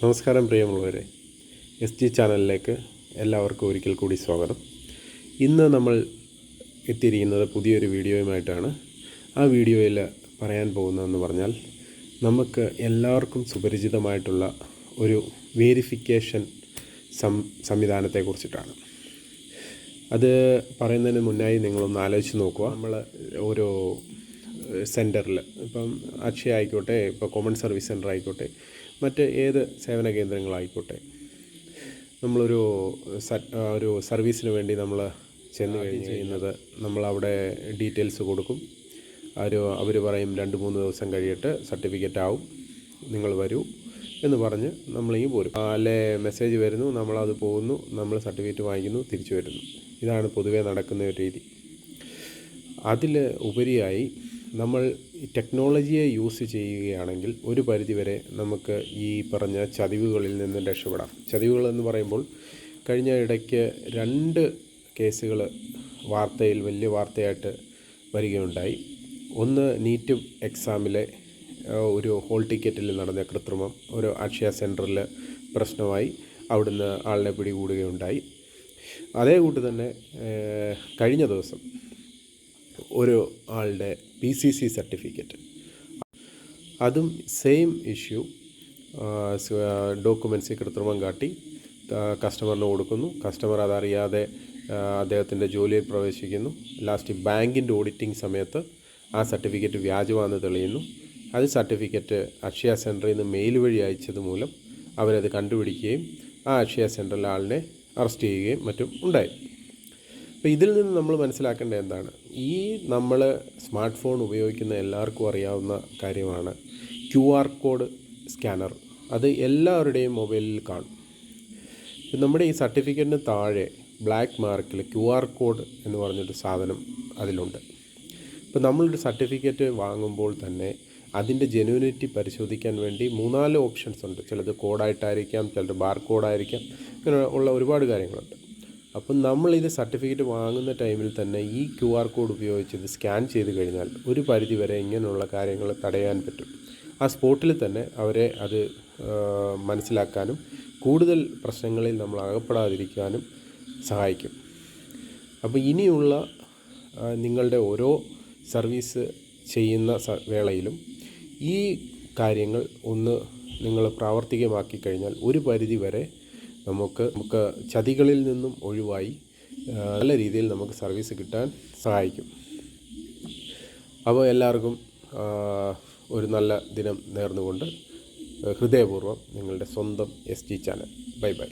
നമസ്കാരം പ്രിയമുള്ളവരെ, SG ചാനലിലേക്ക് എല്ലാവർക്കും ഒരിക്കൽ കൂടി സ്വാഗതം. ഇന്ന് നമ്മൾ എത്തിയിരിക്കുന്നത് പുതിയൊരു വീഡിയോയുമായിട്ടാണ്. ആ വീഡിയോയിൽ പറയാൻ പോകുന്നതെന്ന് പറഞ്ഞാൽ, നമുക്ക് എല്ലാവർക്കും സുപരിചിതമായിട്ടുള്ള ഒരു വേരിഫിക്കേഷൻ സംവിധാനത്തെക്കുറിച്ചിട്ടാണ്. അത് പറയുന്നതിന് മുന്നായി നിങ്ങളൊന്ന് ആലോചിച്ച് നോക്കുക. നമ്മൾ ഓരോ സെൻറ്ററിൽ, ഇപ്പം അക്ഷയ ആയിക്കോട്ടെ, ഇപ്പോൾ കോമൺ സർവീസ് സെൻറ്റർ ആയിക്കോട്ടെ, മറ്റ് ഏത് സേവന കേന്ദ്രങ്ങളായിക്കോട്ടെ, നമ്മളൊരു സർവീസിന് വേണ്ടി നമ്മൾ ചെന്ന് ചെയ്യുന്നത്, നമ്മളവിടെ ഡീറ്റെയിൽസ് കൊടുക്കും. അവർ പറയും 2-3 ദിവസം കഴിയിട്ട് സർട്ടിഫിക്കറ്റ് ആവും, നിങ്ങൾ വരൂ എന്ന് പറഞ്ഞ് നമ്മളിങ്ങ് പോരും. അല്ലേ മെസ്സേജ് വരുന്നു, നമ്മളത് പോകുന്നു, നമ്മൾ സർട്ടിഫിക്കറ്റ് വാങ്ങിക്കുന്നു, തിരിച്ചു വരുന്നു. ഇതാണ് പൊതുവേ നടക്കുന്ന ഒരു രീതി. അതിൽ ഉപരിയായി നമ്മൾ ടെക്നോളജിയെ യൂസ് ചെയ്യുകയാണെങ്കിൽ ഒരു പരിധിവരെ നമുക്ക് ഈ പറഞ്ഞ ചതിവുകളിൽ നിന്ന് രക്ഷപ്പെടാം. ചതിവുകളെന്ന് പറയുമ്പോൾ, കഴിഞ്ഞ ഇടയ്ക്ക് 2 കേസുകൾ വാർത്തയിൽ വലിയ വാർത്തയായിട്ട് വരികയുണ്ടായി. ഒന്ന്, നീറ്റ് എക്സാമിലെ ഒരു ഹോൾ ടിക്കറ്റിൽ നടന്ന കൃത്രിമം ഒരു അക്ഷയ സെൻറ്ററിൽ പ്രശ്നമായി, അവിടുന്ന് ആളിനെ പിടികൂടുകയുണ്ടായി. അതേ കൂട്ട് തന്നെ കഴിഞ്ഞ ദിവസം ഒരു ആളുടെ PCC സർട്ടിഫിക്കറ്റ്, അതും സെയിം ഇഷ്യൂ, ഡോക്യുമെൻറ്റ്സിൽ കൃത്രിമം കാട്ടി കസ്റ്റമറിന് കൊടുക്കുന്നു. കസ്റ്റമർ അതറിയാതെ അദ്ദേഹത്തിൻ്റെ ജോലിയിൽ പ്രവേശിക്കുന്നു. ലാസ്റ്റ് ബാങ്കിൻ്റെ ഓഡിറ്റിംഗ് സമയത്ത് ആ സർട്ടിഫിക്കറ്റ് വ്യാജമാണെന്ന് തെളിയുന്നു. അത് സർട്ടിഫിക്കറ്റ് അക്ഷയ സെൻറ്ററിൽ നിന്ന് മെയിൽ വഴി അയച്ചത് മൂലം അവരത് കണ്ടുപിടിക്കുകയും ആ അക്ഷയ സെൻറ്ററിലെ ആളിനെ അറസ്റ്റ് ചെയ്യുകയും മറ്റും ഉണ്ടായി. അപ്പോൾ ഇതിൽ നിന്ന് നമ്മൾ മനസ്സിലാക്കേണ്ടത് എന്താണ്? നമ്മൾ സ്മാർട്ട് ഫോൺ ഉപയോഗിക്കുന്ന എല്ലാവർക്കും അറിയാവുന്ന കാര്യമാണ് QR കോഡ് സ്കാനർ. അത് എല്ലാവരുടെയും മൊബൈലിൽ കാണും. നമ്മുടെ ഈ സർട്ടിഫിക്കറ്റിന് താഴെ ബ്ലാക്ക് മാർക്കിൽ QR കോഡ് എന്ന് പറഞ്ഞൊരു സാധനം അതിലുണ്ട്. ഇപ്പോൾ നമ്മളൊരു സർട്ടിഫിക്കറ്റ് വാങ്ങുമ്പോൾ തന്നെ അതിൻ്റെ ജെന്യൂനിറ്റി പരിശോധിക്കാൻ വേണ്ടി 3-4 ഓപ്ഷൻസ് ഉണ്ട്. ചിലത് കോഡായിട്ടായിരിക്കാം, ചിലത് ബാർ കോഡായിരിക്കാം, ഇങ്ങനെ ഉള്ള ഒരുപാട് കാര്യങ്ങളുണ്ട്. അപ്പം നമ്മളിത് സർട്ടിഫിക്കറ്റ് വാങ്ങുന്ന ടൈമിൽ തന്നെ ഈ QR കോഡ് ഉപയോഗിച്ച് ഇത് സ്കാൻ ചെയ്ത് കഴിഞ്ഞാൽ ഒരു പരിധി വരെ ഇങ്ങനെയുള്ള കാര്യങ്ങൾ തടയാൻ പറ്റും. ആ സ്പോട്ടിൽ തന്നെ അവരെ അത് മനസ്സിലാക്കാനും കൂടുതൽ പ്രശ്നങ്ങളിൽ നമ്മൾ അകപ്പെടാതിരിക്കാനും സഹായിക്കും. അപ്പോൾ ഇനിയുള്ള നിങ്ങളുടെ ഓരോ സർവീസ് ചെയ്യുന്ന വേളയിലും ഈ കാര്യങ്ങൾ ഒന്ന് നിങ്ങൾ പ്രാവർത്തികമാക്കി കഴിഞ്ഞാൽ ഒരു പരിധി വരെ നമുക്ക് ചതികളിൽ നിന്നും ഒഴിവായി നല്ല രീതിയിൽ നമുക്ക് സർവീസ് കിട്ടാൻ സഹായിക്കും. അപ്പോൾ എല്ലാവർക്കും ഒരു നല്ല ദിനം നേർന്നുകൊണ്ട് ഹൃദയപൂർവ്വം നിങ്ങളുടെ സ്വന്തം SG ചാനൽ. Bye bye.